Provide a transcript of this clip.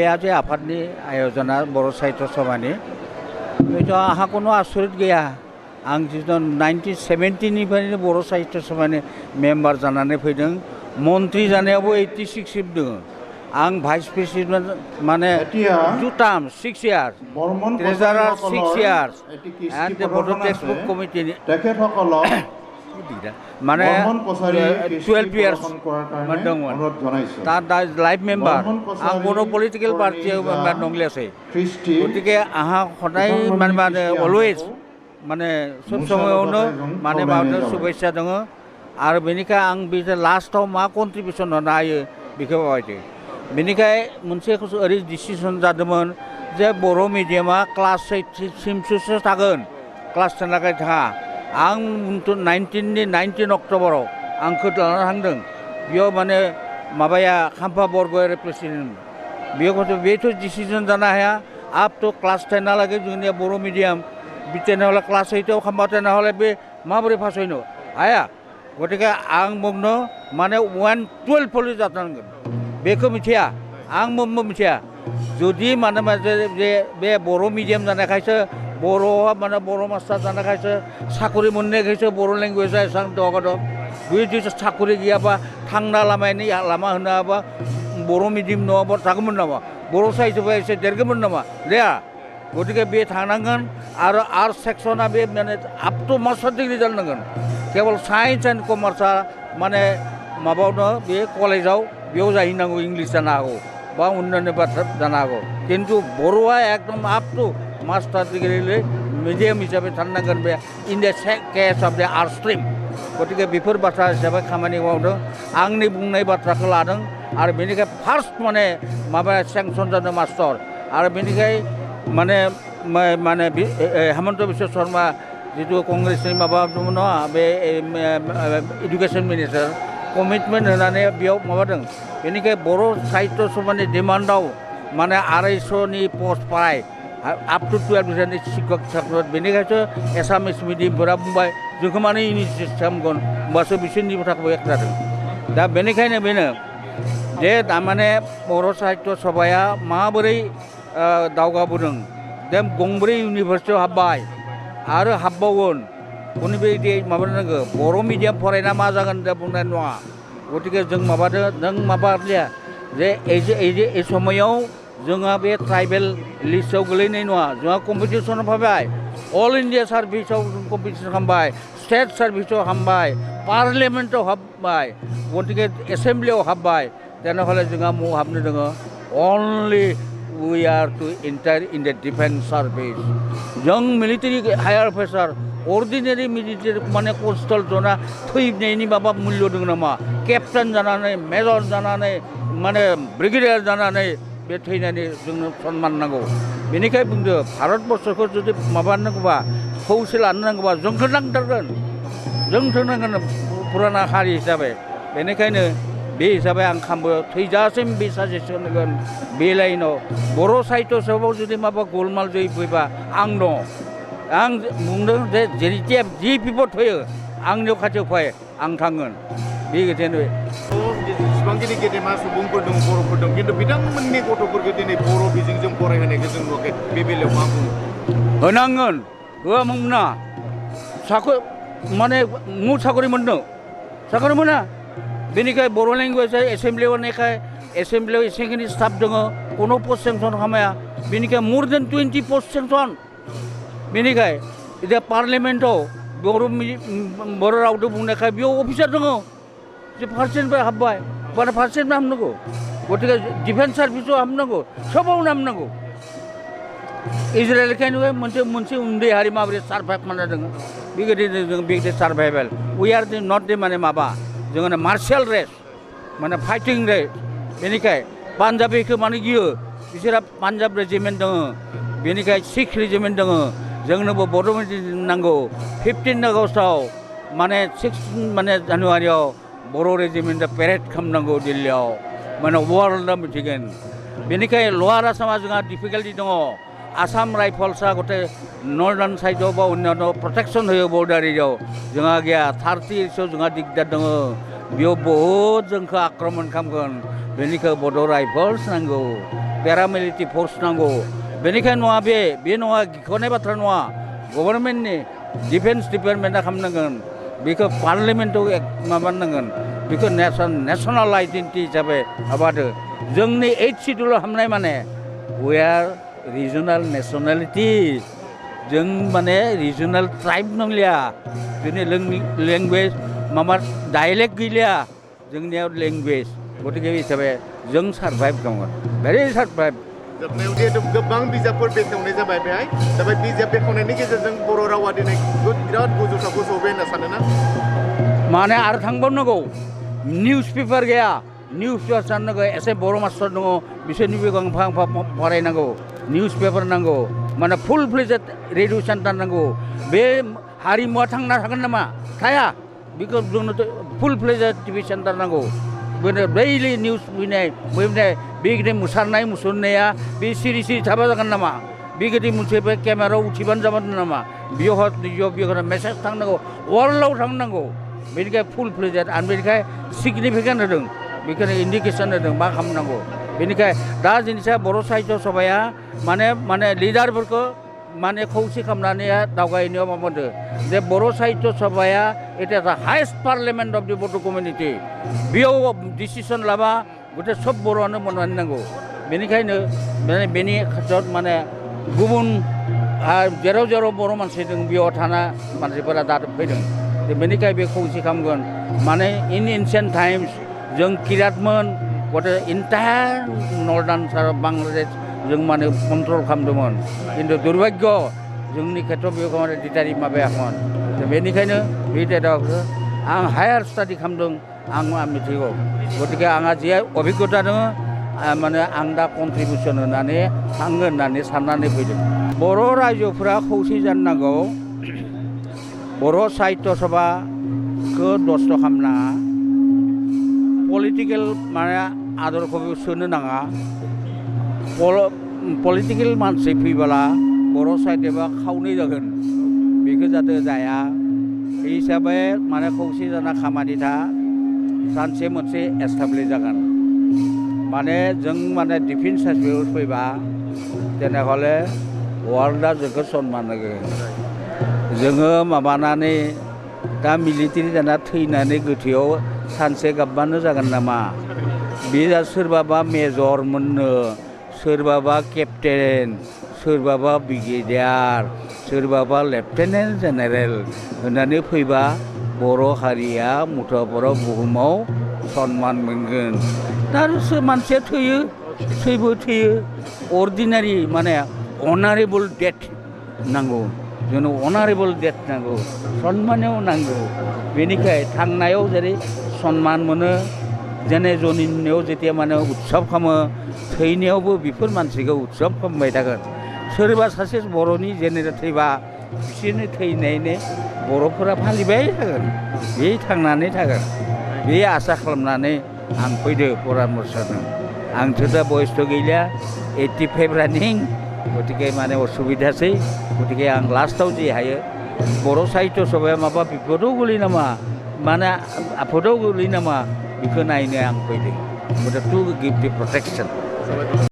जे आफादनि आयोजना बर' साहित्य सभानि बेथ' आंहा कुनु आसरित गैया आं जिथु 1970निफ्रायनो बर' साहित्य सभानि मेम्बार जानानै फैदों मन्त्रि जानायावबो 86 सिम दङ आं भाइस प्रेसिडेन्ट माने 2 term 6 years ट्रेजारार 6 years and the Board Textbook Committee माने 12 years मोनदोंमोन दा लाइफ मेम्बार आं कोनो पलिटिकेल पार्टियाव मेम्बार नंलियासै गतिके आंहा हदाय माने अलवेज माने सब समायावनो माने माने शुभेच्छा दङ आरो बेनिखाय आं बे लास्टआव मा कन्ट्रिबिउसन होनो हायो बेखौ बायदि बेनिखाय मोनसे ओरै डिसिसन जादोंमोन जे बर' मिडियामा क्लास 8 सिमसो थागोन क्लास 10 लागै थाङा आं 19 अक्ट'बराव आंखौ लानानै थांदों बेयाव माने माबाया खाम्फा बरगयारि प्रेसिडेन्ट बेथ' डिसिसन जानो हाया आप टु क्लास 10 लागै जोंनिया बर' मिडियाम बिटेनावला क्लास 8 आव खाम्फा 10 हले बे माबोरै पास होनो हाया गतिके आं बुंनो माने 112 पलि जाथारनांगोन बेखौ मिथिया आं मिथिया जुदि माने बे बर' मिडियाम जानायखायसो बर'आ माने बर' मास्टार जानायखायसो साकरि मोननायखायसो बर' लेंगुवेजआ एसेबां दावगादों बे जुदि साकरि गैयाबा थांना लामा होनो हाबा बर' मिडियाम नङाबा थागौमोन नामा बर' साहित्यआ एसे देरगौमोन नामा देया गतिके बे थांनांगोन आरो आर्ट सेक्सना बे माने आप टु मास्टार डिग्री जानांगोन केवल साइन्स एन्ड कमार्सआ माने माबायावनो बे कलेजाव बेयाव जाहैनांगौ इंलिश जानो हागौ बा अन्यान्य बाथ्रा जानो हागौ खिन्थु बर'आ एकदम up to master degree medium हिसाबै थानांगोन बे in the case of the art stream गतिके बेफोर बाथ्रा हिसाबै खामानि मावदों आंनि बुंनाय बाथ्राखौ लादों आरो बेनिखाय फार्स्ट माने माबा सेंसन जादों मास्टार आरो बेनिखाय माने हेमन्त बिश्व शर्मा जितु कंग्रेसनि माबा दंमोन नङा बे एडुकेसन मिनिस्टार कमिटमेन्ट होनानै बेयाव माबादों बेनिखाय बर' साहित्य सभानि डिमान्डआव माने 250नि पस्ट पाय आप टु 12 बोसोरनि शिक्षक साख्रि बेनिखायसो एसामिस मिडियामफोरा बुंबाय जोंखौ माने इनिसियेटिभ खालामगोन होमबासो बिसोरनि थाखायबो एक जादों दा बेनिखायनो बेनो जे थारमाने बर' साहित्य सभाया माबोरै दावगाबोदों जे गंब्रै इउनिभारसिटियाव हाबबाय आरो हाबबावगोन उननिफ्राय माबानांगौ बर' मिडियाम फरायना मा जागोन दा बुंनाय नङा गतिके जों माबादो नों माबालिया जे ए समायाव जोंहा बे ट्राइबेल लिस्टआव गोलैनाय नङा जोंहा कम्पिटिसनाव फैबाय अल इन्डिया सार्भिसाव कम्पिटिसन खालामबाय स्टेट सार्भिसाव हाबबाय पार्लियामेन्टआव हाबबाय गतिके एसेम्ब्लियाव हाबबाय তেনেহ'লে जोंहा मुं हाबनो दङ only we are to enter in the defence service जों military higher officer ordinary military माने कन्स्टेबल जना थैनायनि माबा मुल्य दङ नामा केप्टेन जानानै मेजर जानानै माने ब्रिगेडियार जानानै बे थैनायनि जोंनो सन्मान नांगौ बेनिखाय बुंदो भारतबर्षखौ जुदि माबानांगौबा खौसे लानो नांगौबा जोंखौ नांथारगोन पुराना हारि हिसाबै बेनिखायनो बे हिसाबै आं खालामो थैजासिम बे साजेसन होगोन बे लाइनाव बर' साहित्य सभायाव जुदि माबा गलमाल जै फैबा आं दङ आं बुंदों जे जेथिया जि बिपद फैयो आंनियाव खाथियाव फै आं थांगोन बे खोथायानो जेसेबांखिनि गेदेमा सुबुंफोर दं बर'फोर दं खिन्थु बिथांमोननि गथ'फोरखौ दिनै बर' बिजोंजों फरायहोनायखौ जों नुवाखै बे बेलायाव मा बुङो होनांगोन होआमोना माने मु साकरि मोननो साकरि मोना बेनिखाय बर' लेंगुवेजआ एसेम्ब्लियाव होनायखाय एसेम्ब्लियाव एसेखिनि स्टाफ दङ कोनो पस्ट सेंसन खालामाया बेनिखाय मोर देन 20 पस्ट सेंसन बेनिखाय এতিয়া पार्लियामेन्टआव बर' रावजों बुंनायखाय बेयाव अफिसार दङ जे फार्सेनिफ्राय हाबबाय माने फार्सेनिफ्राय हाबनांगौ गतिके डिफेन्स सार्भिसाव हाबनांगौ सबावनो हाबनांगौ इजराइलखायनो मोनसे उन्दै हारि माबोरै सार्भाइभ खालामना दङ बेबायदिनो जों बे सार्भाइभेल वी आर नट दे माने माबा जोङो मार्शियेल रेस माने फाइटिं रेस बेनिखाय पान्जाबिखौ माने गियो बिसोरहा पान्जाब रेजिमेन्ट दङ बेनिखाय सिख रेजिमेन्ट दङ जोंनोबो बर' मिडियाम नांगौ 15 आगस्टआव माने 16 माने जानुवारियाव बर' रेजिमेन्टआ पेरेड खालामनांगौ दिल्लीयाव माने वर्ल्डआ मिथिगोन बेनिखाय लवार आसामा जोंहा डिफिकाल्टि दङ आसाम राइफल्सआ गटे नर्दार्न साइडआव बा अन्यान्य प्रटेक्शन होयो बर्डार एरियायाव जोंहा गैया 30 इयर्सआव जोंहा दिगदार दङ बेयाव बहुद जोंखौ आक्रमण खालामगोन बेनिखाय बड' राइफल्स नांगौ पेरामिलिटारि फोर्स नांगौ बेनिखायनो नङा बे नङा गिखनाय बाथ्रा नङा गभर्नमेन्टनि डिफेन्स डिपार्टमेन्टआ खालामनांगोन बेखौ पार्लियामेन्टआव माबानांगोन बेखौ नेसनेल आइडेन्टिटि हिसाबै माबादो जोंनि 8 शिड्युलाव हाबनाय माने वी आर रिजनाल नेसनेलिटि जों माने रिजनाल ट्राइब नंलिया जोंनि लेंगुवेज माबा डाइलेक्ट गैलिया जोंनियाव लेंगुवेज गतिके हिसाबै जों सार्भाइभ खालामगोन भेरि सार्भाइभ जोबनायाव जिहेतु गोबां बिजाबफोर बेखेवनाय जाबाय बेहाय दा बे बिजाब बेखेवनायनि गेजेरजों बर' रावा दिनै बिराद गोजौ थाखोआव सौहैबाय होनना सानोना माने आरो थांबावनांगौ निउस पेपार गैया निउस पेपार साननांगौ एसे बर' मास्टार दङ बिसोरनिबो गांफा गांफा फरायनांगौ निउस पेपार नांगौ माने फुल फ्लेजेड रेडिअ सेन्टार नांगौ बे हारिमुवा थांना थागोन नामा थाया बेखौ जोंनो फुल फ्लेजेड टिभि सेन्टार नांगौ बेनो दैलि निउस फैनाय बेगिदिं मोसानाय मुसुरनाया बे सिरि सिरि थाबा जागोन नामा बेगिदिं मोनसे बे केमेरायाव उथिबानो जागोन नामा बेयाव मेसेज थांनांगौ वर्ल्डआव थांनांगौ बेनिखाय फुल फ्लेजेड आरो बेनिखाय सिगनिफिकेन्ट होदों बेखौनो इन्डिकेसन होदों मा खालामनांगौ बेनिखाय दा जिनिसा बर' साहित्य सभाया माने लिडारफोरखौ माने खौसे खालामनानै दावगायनायाव माबादो जे बर' साहित्य सभाया it is the highest parliament of the बड' कमिउनिटि बेयाव डिसिसन लाबा गटे सब बर'आनो मावनानै नांगौ बेनिखायनो बेनि खाथियाव माने गुबुन जेराव जेराव बर' मानसि दं बेयाव थाना मानसिफोरा दा फैदों बेनिखाय बे खौसे खालामगोन माने इन एनसियेन्ट टाइम्स जों किरातमोन गटे इन्टायार नर्दार्न बांलादेश जों माने कन्ट्रल खालामदोंमोन खिन्थु दुर्भाग्य जोंनि खेथ्रआव बेखौ माने दिटारि माबायाखैमोन बेनिखायनो बे डेटाखौ आं हायार स्टाडि खालामदों आं मिथिगौ गतिके आंहा जे अभिज्ञता दङ माने आं दा कन्ट्रिबिउसन होनानै थांगोन होननानै साननानै फैदों बर' रायजोफोरा खौसे जानो नांगौ बर' साहित्य सभाखौ दस्त' खालामना पलिटिकेल माने आदरखौबो सोनो नाङा पलिटिकेल मानसि फैबोला बर' साहित्यबा खावनै जागोन बेखौ जाहाथे जाया बे हिसाबै माने खौसे जाना खामानि था सानसे मोनसे एस्टाब्लिश जागोन माने जों माने डिफेन्स सार्भिस फैबा তেনেহ'লে वर्ल्डआ जोंखौ सनमान होगोन जोङो माबानानै दा मिलिटारि जाना थैनानै गोथैयाव सानसे गाबबानो जागोन नामा बे सोरबाबा मेजर मोननो सोरबाबा केप्टेन सोरबाबा ब्रिगेडियार सोरबाबा लेफ्टेनेन्ट जेनेरेल होननानै फैबा बर' हारिया मुथाफोराव बुहुमाव सनमान मोनगोन दा मानसिया थैयो थैबो थैयो अर्डिनारि माने अनारेबल डेथ नांगौ जोंनो अनारेबल डेथ नांगौ सन्मानाव नांगौ बेनिखाय थांनायाव जेरै सन्मान मोनो जेने जनिन्नायाव जेथिया माने उत्सब खालामो थैनायावबो बेफोर मानसिखौ उत्सब खालामबाय थागोन सोरबा सासे बर'नि जेनेरेल थैबा बिसोरनि थैनायनि बर'फोरा फालिबाय थागोन बे थांनानै थागोन बे आसा खालामनानै आं फैदो परामर्शजों आंथ' दा बयसथ' गैलिया 85 रानिं गतिके माने असुबिदासै गतिके आं लास्टआव जे हायो बर' साहित्य सभाया माबा बिपदाव गोलैयो नामा माने आफदाव गोलैयो नामा बेखौ नायनो आं फैदों टु गिभ दि प्रटेक्शन